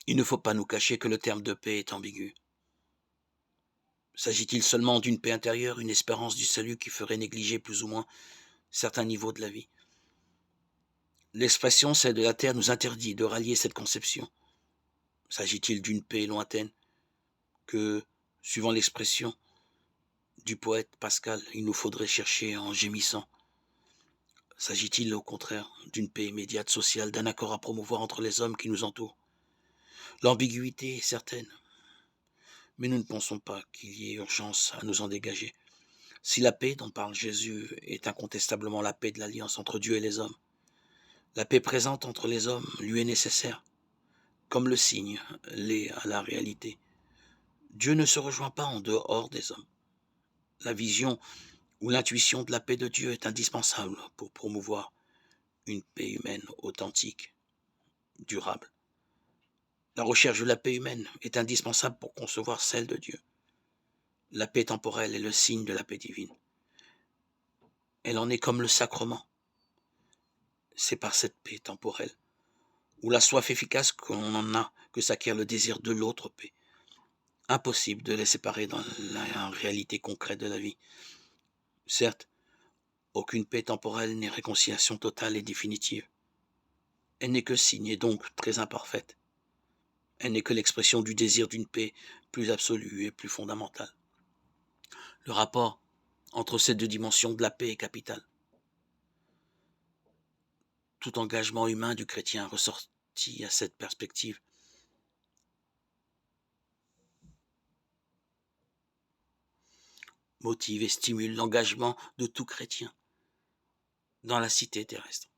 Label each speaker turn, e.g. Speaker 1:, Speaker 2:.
Speaker 1: Il ne faut pas nous cacher que le terme de paix est ambigu. S'agit-il seulement d'une paix intérieure, une espérance du salut qui ferait négliger plus ou moins certains niveaux de la vie? L'expression celle de la terre nous interdit de rallier cette conception. S'agit-il d'une paix lointaine que, suivant l'expression du poète Pascal, il nous faudrait chercher en gémissant? S'agit-il au contraire d'une paix immédiate sociale, d'un accord à promouvoir entre les hommes qui nous entourent? L'ambiguïté est certaine, mais nous ne pensons pas qu'il y ait urgence à nous en dégager. Si la paix dont parle Jésus est incontestablement la paix de l'alliance entre Dieu et les hommes, la paix présente entre les hommes lui est nécessaire, comme le signe l'est à la réalité. Dieu ne se rejoint pas en dehors des hommes. La vision ou l'intuition de la paix de Dieu est indispensable pour promouvoir une paix humaine authentique, durable. La recherche de la paix humaine est indispensable pour concevoir celle de Dieu. La paix temporelle est le signe de la paix divine. Elle en est comme le sacrement. C'est par cette paix temporelle, ou la soif efficace qu'on en a, que s'acquiert le désir de l'autre paix. Impossible de les séparer dans la réalité concrète de la vie. Certes, aucune paix temporelle n'est réconciliation totale et définitive. Elle n'est que signe et donc très imparfaite. Elle n'est que l'expression du désir d'une paix plus absolue et plus fondamentale. Le rapport entre ces deux dimensions de la paix est capital. Tout engagement humain du chrétien ressorti à cette perspective motive et stimule l'engagement de tout chrétien dans la cité terrestre.